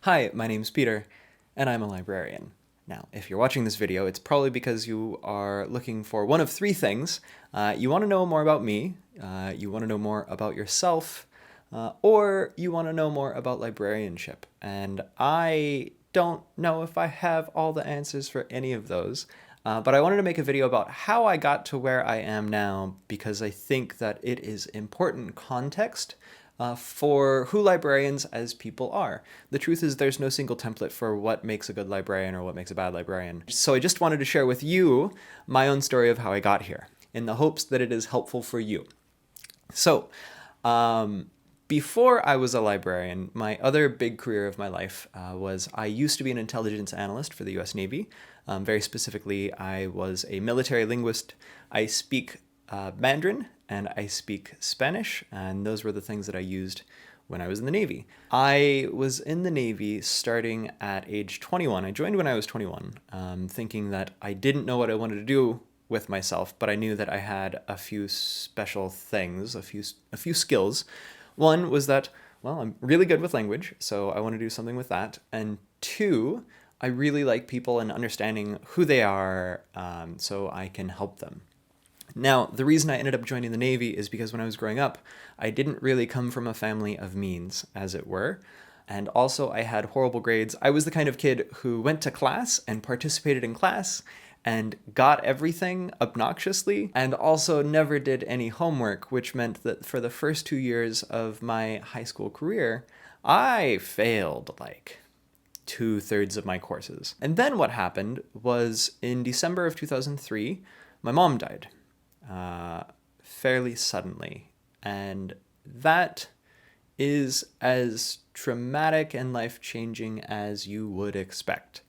Hi, my name's Peter, and I'm a librarian. Now, if you're watching this video, it's probably because you are looking for one of three things. You want to know more about me, you want to know more about yourself, or you want to know more about librarianship. And I don't know if I have all the answers for any of those, but I wanted to make a video about how I got to where I am now because I think that it is important context for who librarians as people are. The truth is there's no single template for what makes a good librarian or what makes a bad librarian. So I just wanted to share with you my own story of how I got here, in the hopes that it is helpful for you. So, before I was a librarian, my other big career of my life was I used to be an intelligence analyst for the US Navy. Very specifically, I was a military linguist. I speak Mandarin and I speak Spanish, and those were the things that I used when I was in the Navy. I was in the Navy starting at age 21. I joined when I was 21, thinking that I didn't know what I wanted to do with myself, but I knew that I had a few special things, a few skills. One was that, well, I'm really good with language, so I want to do something with that. And two, I really like people and understanding who they are, so I can help them. Now, the reason I ended up joining the Navy is because when I was growing up, I didn't really come from a family of means, as it were. And also, I had horrible grades. I was the kind of kid who went to class and participated in class and got everything obnoxiously, and also never did any homework, which meant that for the first 2 years of my high school career, I failed like 2/3 of my courses. And then what happened was in December of 2003, my mom died. Fairly suddenly. And that is as traumatic and life-changing as you would expect.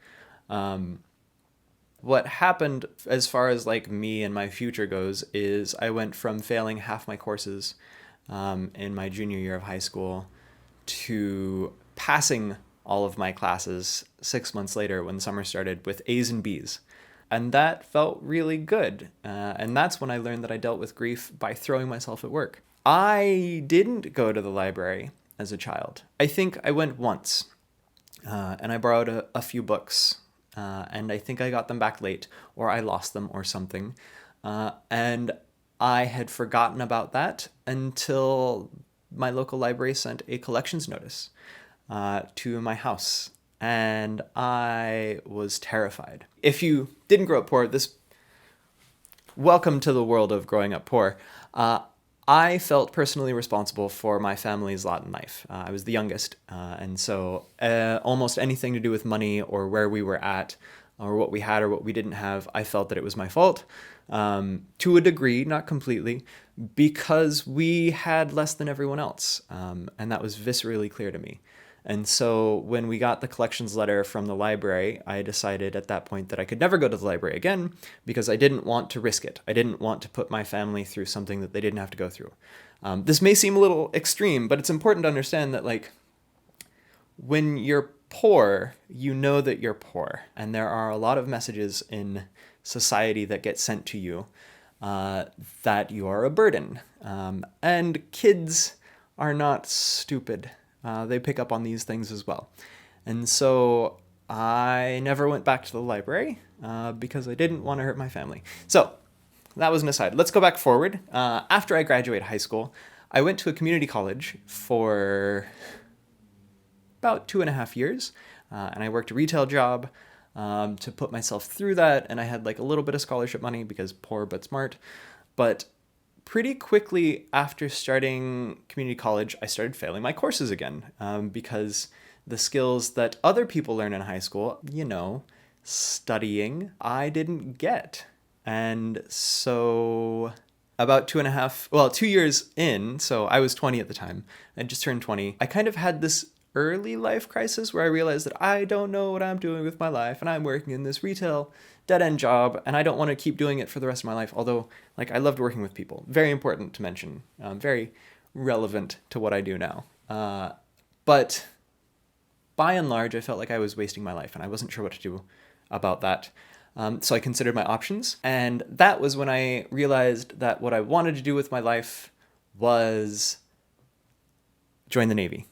What happened as far as like me and my future goes is I went from failing half my courses in my junior year of high school to passing all of my classes 6 months later when summer started with A's and B's. And that felt really good. And that's when I learned that I dealt with grief by throwing myself at work. I didn't go to the library as a child. I think I went once, and I borrowed a few books, and I think I got them back late, or I lost them or something. And I had forgotten about that until my local library sent a collections notice to my house. And I was terrified. If you didn't grow up poor, welcome to the world of growing up poor. I felt personally responsible for my family's lot in life. I was the youngest, and so almost anything to do with money or where we were at or what we had or what we didn't have, I felt that it was my fault, to a degree, not completely, because we had less than everyone else, and that was viscerally clear to me. And so when we got the collections letter from the library, I decided at that point that I could never go to the library again because I didn't want to risk it. I didn't want to put my family through something that they didn't have to go through. This may seem a little extreme, but it's important to understand that, like, when you're poor, you know that you're poor. And there are a lot of messages in society that get sent to you that you are a burden. And kids are not stupid. They pick up on these things as well. And so I never went back to the library because I didn't want to hurt my family. So that was an aside. Let's go back forward. After I graduated high school, I went to a community college for about 2.5 years. And I worked a retail job to put myself through that. And I had like a little bit of scholarship money because poor but smart. But pretty quickly after starting community college, I started failing my courses again because the skills that other people learn in high school, studying, I didn't get. And so about 2 years in, so I was 20 at the time, I just turned 20, I kind of had this early life crisis where I realized that I don't know what I'm doing with my life and I'm working in this retail dead-end job and I don't want to keep doing it for the rest of my life, although I loved working with people. Very important to mention, very relevant to what I do now. But by and large, I felt like I was wasting my life and I wasn't sure what to do about that. So I considered my options, and that was when I realized that what I wanted to do with my life was join the Navy.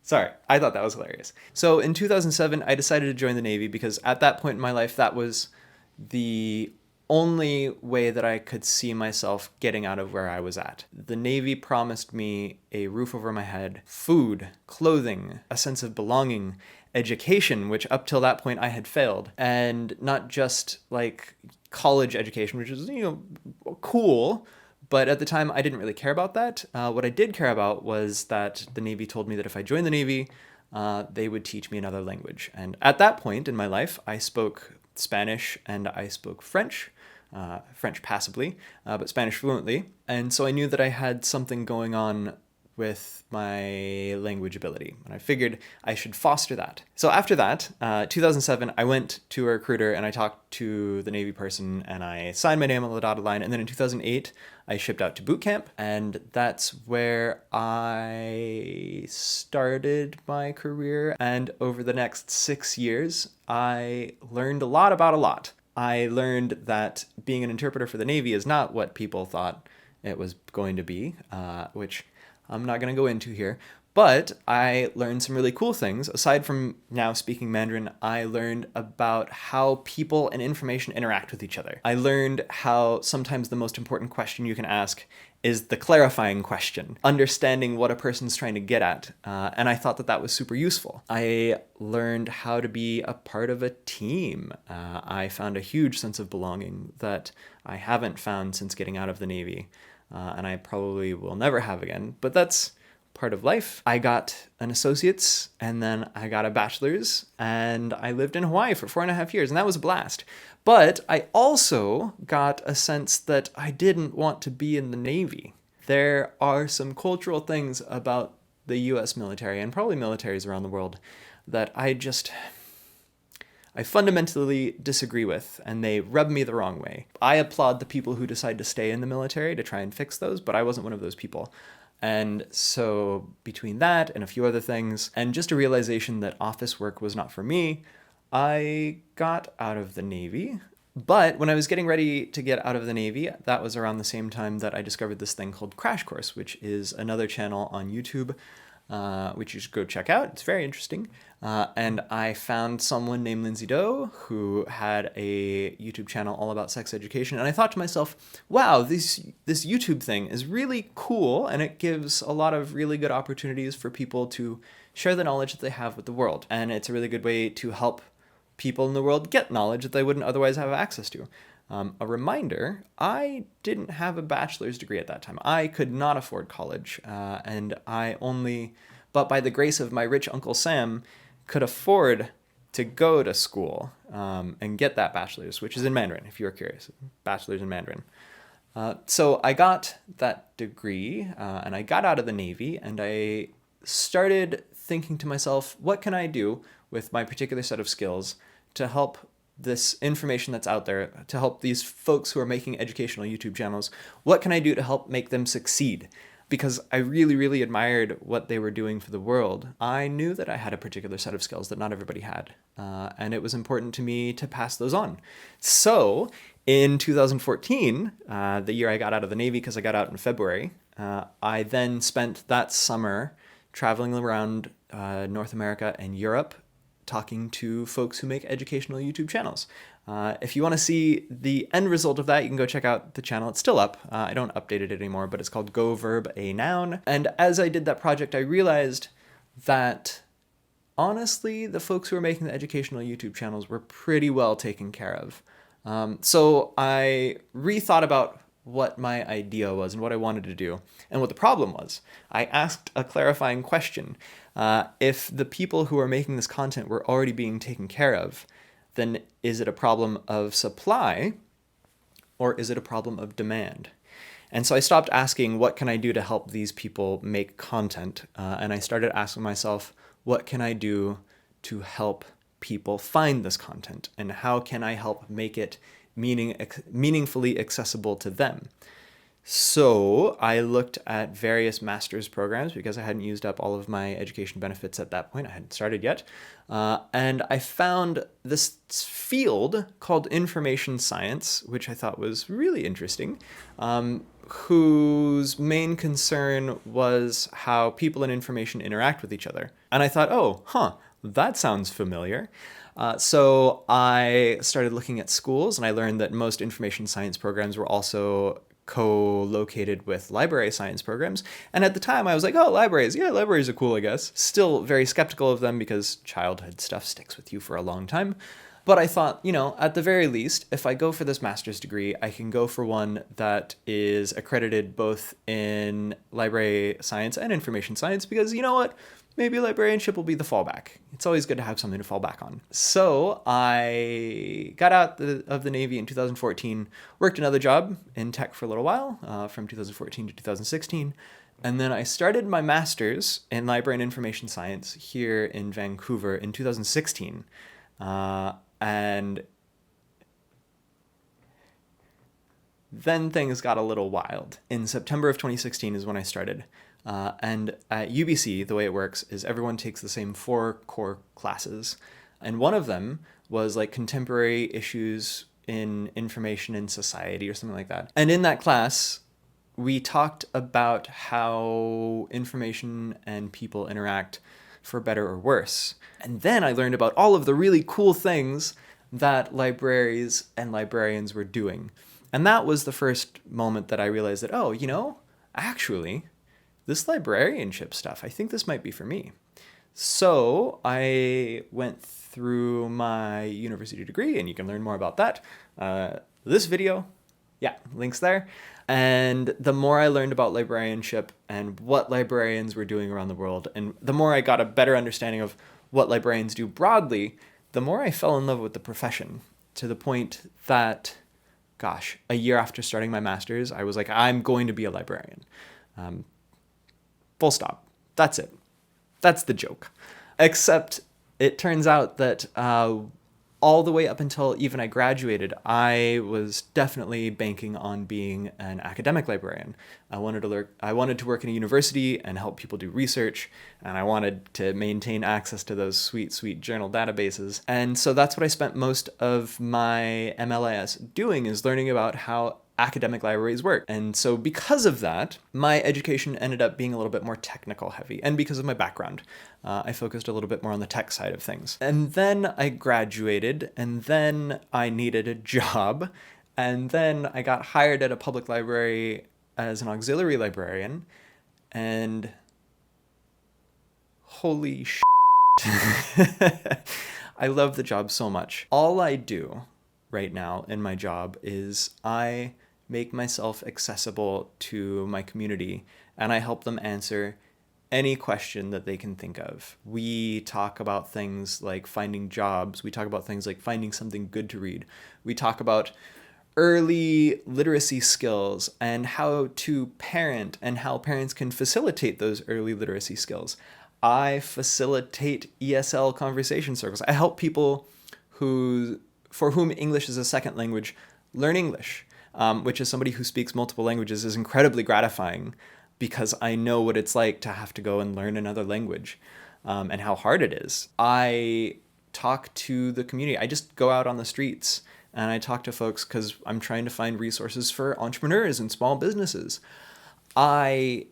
Sorry, I thought that was hilarious. So in 2007, I decided to join the Navy because at that point in my life, that was the only way that I could see myself getting out of where I was at. The Navy promised me a roof over my head, food, clothing, a sense of belonging, education, which up till that point I had failed, and not just like college education, which is, cool. But at the time, I didn't really care about that. What I did care about was that the Navy told me that if I joined the Navy, they would teach me another language. And at that point in my life, I spoke Spanish and I spoke French, French passably, but Spanish fluently. And so I knew that I had something going on with my language ability, and I figured I should foster that. So after that, 2007, I went to a recruiter and I talked to the Navy person and I signed my name on the dotted line. And then in 2008, I shipped out to boot camp, and that's where I started my career. And over the next 6 years, I learned a lot about a lot. I learned that being an interpreter for the Navy is not what people thought it was going to be, which I'm not going to go into here, but I learned some really cool things. Aside from now speaking Mandarin, I learned about how people and information interact with each other. I learned how sometimes the most important question you can ask is the clarifying question, understanding what a person's trying to get at. And I thought that that was super useful. I learned how to be a part of a team. I found a huge sense of belonging that I haven't found since getting out of the Navy. And I probably will never have again, but that's part of life. I got an associate's and then I got a bachelor's, and I lived in Hawaii for 4.5 years, and that was a blast. But I also got a sense that I didn't want to be in the Navy. There are some cultural things about the US military, and probably militaries around the world, that I fundamentally disagree with, and they rub me the wrong way. I applaud the people who decide to stay in the military to try and fix those, but I wasn't one of those people. And so between that and a few other things, and just a realization that office work was not for me, I got out of the Navy. But when I was getting ready to get out of the Navy, that was around the same time that I discovered this thing called Crash Course, which is another channel on YouTube, which you should go check out. It's very interesting. And I found someone named Lindsay Doe who had a YouTube channel all about sex education. And I thought to myself, wow, this YouTube thing is really cool. And it gives a lot of really good opportunities for people to share the knowledge that they have with the world. And it's a really good way to help people in the world get knowledge that they wouldn't otherwise have access to. A reminder, I didn't have a bachelor's degree at that time. I could not afford college, and but by the grace of my rich Uncle Sam, could afford to go to school and get that bachelor's, which is in Mandarin, if you're curious, bachelor's in Mandarin. So I got that degree, and I got out of the Navy, and I started thinking to myself, what can I do with my particular set of skills to help this information that's out there, to help these folks who are making educational YouTube channels? What can I do to help make them succeed? Because I really, really admired what they were doing for the world. I knew that I had a particular set of skills that not everybody had, and it was important to me to pass those on. So in 2014, the year I got out of the Navy, because I got out in February, I then spent that summer traveling around North America and Europe, talking to folks who make educational YouTube channels. If you want to see the end result of that, you can go check out the channel. It's still up. I don't update it anymore, but it's called Go Verb A Noun. And as I did that project, I realized that honestly, the folks who were making the educational YouTube channels were pretty well taken care of. So I rethought about what my idea was and what I wanted to do and what the problem was. I asked a clarifying question. If the people who are making this content were already being taken care of, then is it a problem of supply or is it a problem of demand? And so I stopped asking, what can I do to help these people make content? And I started asking myself, what can I do to help people find this content? And how can I help make it meaningfully accessible to them? So I looked at various master's programs because I hadn't used up all of my education benefits at that point. I hadn't started yet. And I found this field called information science, which I thought was really interesting, whose main concern was how people and information interact with each other. And I thought, oh, that sounds familiar. So I started looking at schools, and I learned that most information science programs were also co-located with library science programs. And at the time I was like, oh, libraries, yeah, libraries are cool, I guess. Still very skeptical of them because childhood stuff sticks with you for a long time. But I thought, at the very least, if I go for this master's degree, I can go for one that is accredited both in library science and information science, because you know what? Maybe librarianship will be the fallback. It's always good to have something to fall back on. So I got out of the Navy in 2014, worked another job in tech for a little while, from 2014 to 2016. And then I started my master's in library and information science here in Vancouver in 2016. And then things got a little wild. In September of 2016 is when I started. And at UBC, the way it works is everyone takes the same 4 core classes. And one of them was like contemporary issues in information in society or something like that. And in that class, we talked about how information and people interact for better or worse. And then I learned about all of the really cool things that libraries and librarians were doing. And that was the first moment that I realized that, oh, actually, this librarianship stuff, I think this might be for me. So I went through my university degree, and you can learn more about that. This video, yeah, links there. And the more I learned about librarianship and what librarians were doing around the world, and the more I got a better understanding of what librarians do broadly, the more I fell in love with the profession, to the point that, gosh, a year after starting my master's, I was like, I'm going to be a librarian. Full stop. That's it. That's the joke. Except it turns out that all the way up until even I graduated, I was definitely banking on being an academic librarian. I wanted to work in a university and help people do research, and I wanted to maintain access to those sweet, sweet journal databases. And so that's what I spent most of my MLIS doing, is learning about how academic libraries work. And so because of that, my education ended up being a little bit more technical heavy. And because of my background, I focused a little bit more on the tech side of things. And then I graduated, and then I needed a job. And then I got hired at a public library as an auxiliary librarian. And holy shit. I love the job so much. All I do right now in my job is I make myself accessible to my community, and I help them answer any question that they can think of. We talk about things like finding jobs. We talk about things like finding something good to read. We talk about early literacy skills and how to parent and how parents can facilitate those early literacy skills. I facilitate ESL conversation circles. I help people for whom English is a second language learn English, which as somebody who speaks multiple languages is incredibly gratifying, because I know what it's like to have to go and learn another language, and how hard it is. I talk to the community. I just go out on the streets and I talk to folks because I'm trying to find resources for entrepreneurs and small businesses. I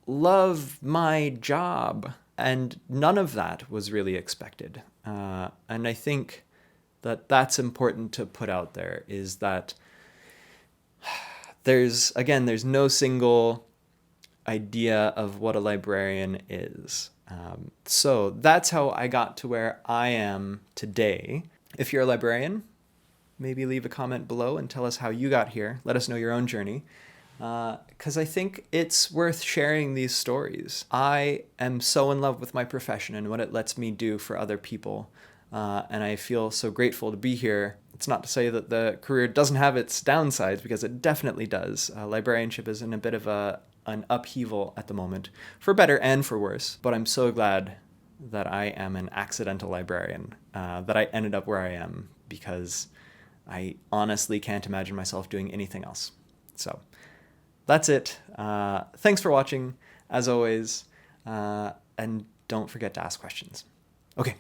love my job, and none of that was really expected. And I think that's important to put out there, is that there's no single idea of what a librarian is. So that's how I got to where I am today. If you're a librarian, maybe leave a comment below and tell us how you got here. Let us know your own journey. Because I think it's worth sharing these stories. I am so in love with my profession and what it lets me do for other people. And I feel so grateful to be here. It's not to say that the career doesn't have its downsides, because it definitely does. Librarianship is in a bit of an upheaval at the moment, for better and for worse. But I'm so glad that I am an accidental librarian, that I ended up where I am, because I honestly can't imagine myself doing anything else. So that's it. Thanks for watching, as always, and don't forget to ask questions. Okay.